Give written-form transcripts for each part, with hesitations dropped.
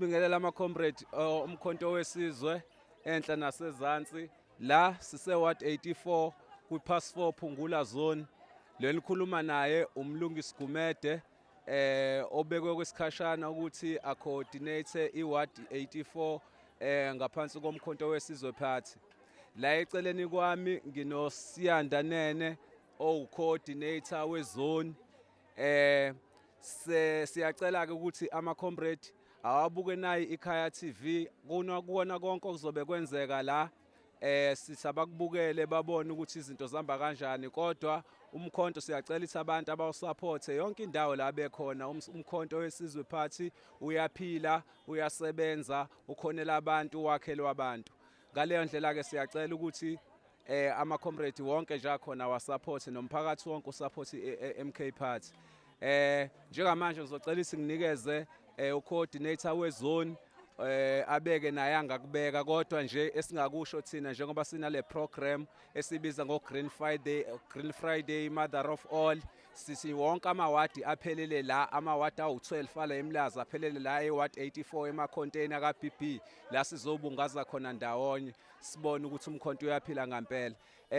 sibingelela ama-comrade umkhonto wesizwe enhla nasezansi la sise-Ward 84 kwi-Pass 4 Phungula Zone. Lo nikhuluma naye umlungisi Gumede obekwe kwesikhashana ukuthi a-coordinate i-Ward 84 ngaphansi komkhonto wesizwe party. La eceleni kwami nginosiyanda Nene owu-coordinator wezone. Siyacela ke ukuthi ama-comrade awabuke nayi iKhaya TV kuona konke okuzobe kwenzeka la sisabakubukele babone ukuthi izinto zihamba kanjani, kodwa umkhonto siyacela ukuthi abantu abawusupporte yonke indawo la bekhona. Umkhonto wesizwe party uyaphila, uyasebenza, ukhonela abantu, wakhelwa abantu. Ngaleyo ndlela ke siyacela ukuthi ama-comrade wonke nje akhona wasupporte nomphakathi wonke usupport MK party. Njengamanje ngizocela singinikeze u-coordinator wezone abeke naye angakubeka, kodwa nje esingakusho thina njengoba sinale program esibiza Green Friday Mother of All, sithi wonke amawadi aphelele la, amawadi awu-12 ala eMlaza aphelele la e-Ward 84 ema-container ka-BB la sizobungaza khona ndawonye sibone ukuthi umkhonto uyaphila ngampela.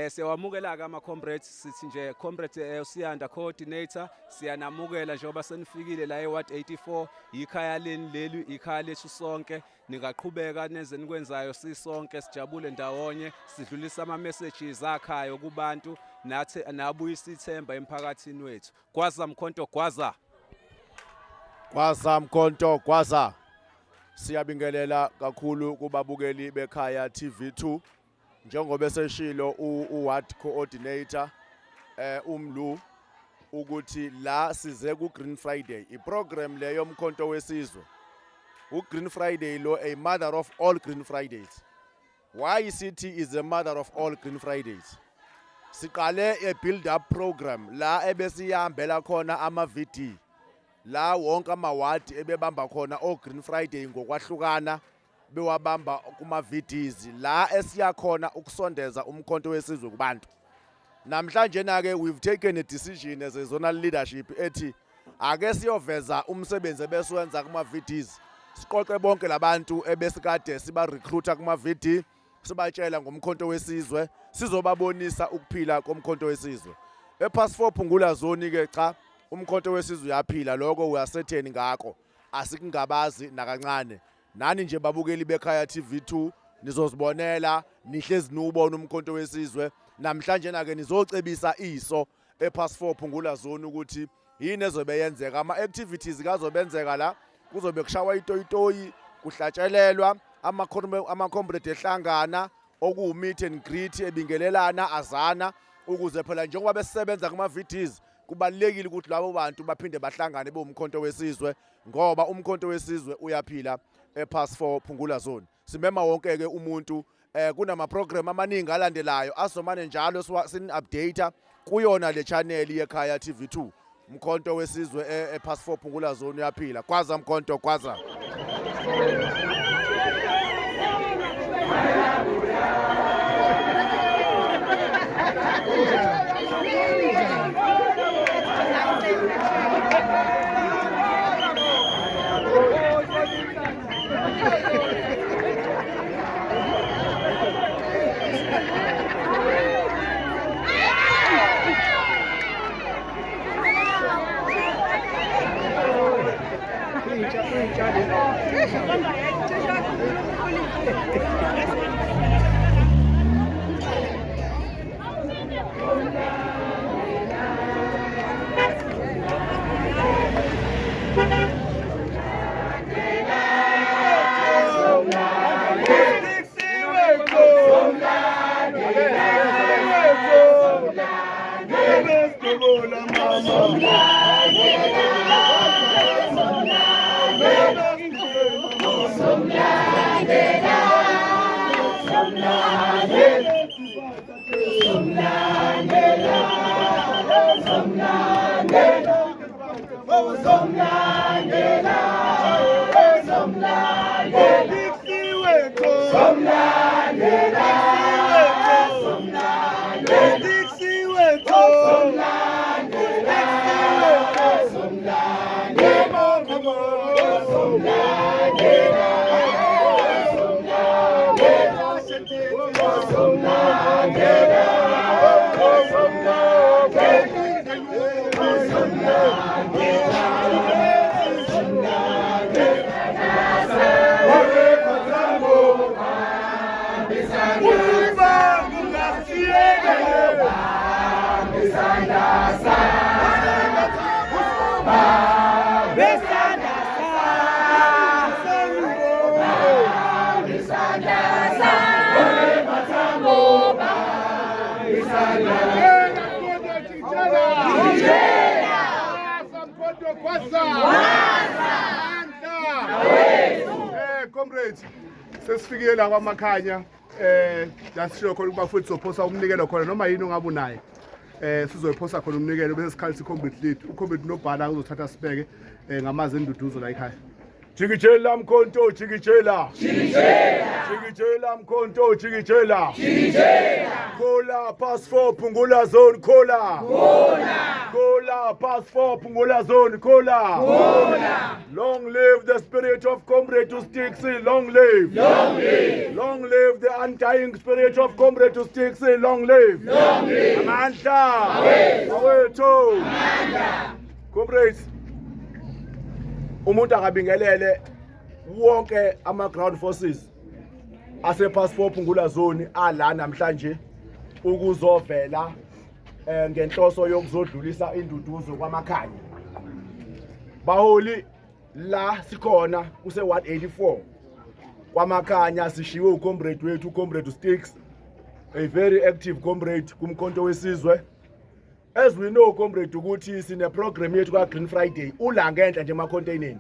Siyawamukela-ke ama-comrades, sithi nje comrade uSiyanda coordinator, siyanamukela njengoba senifikile la e-Ward 84, ikhaya leni leli, ikhaya lethu sonke. Ningaqhubeka nenze nikwenzayo sisonke, sijabule ndawonye, sidlulisa ama-messages akhayo kubantu nathi nabuyisa ithemba emphakathini wethu. Gwaza mkhonto, gwaza. Gwaza mkhonto, gwaza. Siyabingelela kakhulu kubabukeli beKhaya TV2. Njengoba seshilo u-ward coordinator uMlu ukuthi la size ku Green Friday, iprogram leyo umkhonto wesizwe. U-Green Friday lo a mother of all Green Fridays. Why city is a mother of all Green Fridays? Siqale a build up program la ebesiyahambela khona ama-VD, la wonke amawadi ebebamba khona o Green Friday ngokwahlukana bewabamba kuma-VDs la esiyakhona ukusondeza umkhonto wesizwe kubantu. Namhlanje na-ke we've taken a decision as a zonal leadership ethi ake siyoveza umsebenzi ebesiwenza kuma-VDs, siqoqe bonke labantu ebesikade siba-recruiter kuma-VD, sibatshela ngomkhonto wesizwe, sizobabonisa ukuphila komkhonto wesizwe. E-Pass 4 Phungula Zone-ke cha umkhonto wesizwe uyaphila, lokho uyasetheni ngakho, asikungabazi nakancane. Nani nje babukeli beKhaya TV2 nizozibonela, nihlezi niwubona umkhonto wesizwe. Namhlanje na-ke nizocebisa iso e-Pass 4 Phungula Zone ukuthi yini ezobe yenzeka, ama-activities kazobenzeka la, kuzobe kushawa itoyitoyi, kuhlatshelelwa, ama-comrade ehlangana, okuwu-meet and greet, ebingelelana, azana, ukuze phela njengoba besisebenza kuma-VDs kubalulekile ukuthi labo bantu baphinde bahlangane bomkhonto wesizwe, ngoba umkhonto wesizwe uyaphila e-Pass 4 Phungula Zone. Simema wonke-ke umuntu kunama-program amaningi alandelayo asomane njalo sini-update kuyona le channel yeKhaya TV2. Umkhonto wesizwe e-Pass 4 Phungula Zone uyaphila. Gwaza mkhonto, gwaza. Somla Comrades, sesifikile la kwaMakhanya yasisho khona ukuba futhi sophosa umnikelo khona noma yini ongabe unayo sizoyiphosa khona umnikelo bese sikhali si-combat lead u-combat nobhala uzothatha sibeke ngamazi enduduzo la ekhaya. Jikijela mkhonto jikijela jikijela mkhonto jikijela Khola pass 4 Phungula zone khola pass 4 Phungula zone khola Long live the spirit of Comrade Stixi, long live the undying spirit of Comrade Stixi, long live amandla awethu comrades. Umuntu akabingelele wonke ama-ground forces ase-pass 4 Phungula zone ala namhlanje ukuzovela ngenhloso yokuzodlulisa induduzo kwaMakhanya. Baholi la sikhona kuse 184 kwaMakhanya sishiwe ucomrade wethu uComrade Stix, a very active comrade kumkhonto wesizwe. As we know comrade ukuthi sine program yethu ka Green Friday ula ngenhla nje emakhontaineni.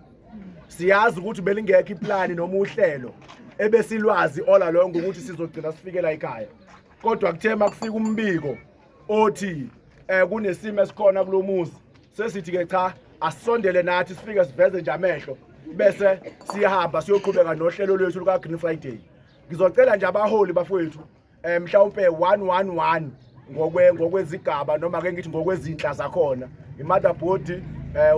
Siyazi ukuthi belingekho iplan noma uhlelo ebesilwazi all along ukuthi sizogcina sifikela ekhaya. Kodwa kuthema kufika umbiko othi kunesimo esikhona kulomuzi. Sesithi ke cha asondele nathi sifike siveze nje amehlo bese siyahamba siyoqhubeka nohlelo lwethu luka Green Friday. Ngizocela nje abaholi bafowethu mhlawumbe 111 ngokwezigaba noma ke ngithi ngokwezinhla zakhona iMotherboard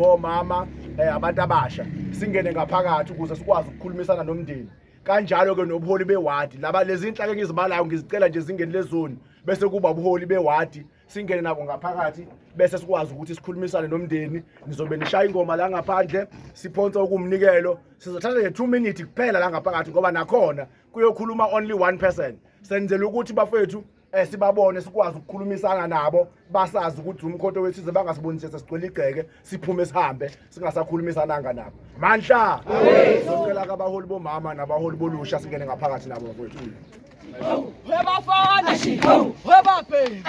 omama abantu abasha singene ngaphakathi ukuze sikwazi ukukhulumisana nomndeni. Kanjalo ke nobuholi bewadi laba lezi inhla ke ngizibalayo ngizicela nje zingene lezone bese kuba ubuholi bewadi singene nabo ngaphakathi bese sikwazi ukuthi sikhulumisane nomndeni. Nizobe nishaya ingoma la ngaphandle siphonsa ukumnikelo sizothatha nje 2 minutes kuphela la ngaphakathi ngoba nakhona kuyokhuluma only one person. Senzele ukuthi bafethu sibabone sikwazi ukukhulumisana nabo basazi ukuthi umkhonto wethu bangasibonise sesigcwele igceke siphume sihambe singasakhulumisananga nabo. Mandla sicela kabaholi bomama nabaholi bolusha singene ngaphakathi nabo bafethu. Webafana webaphe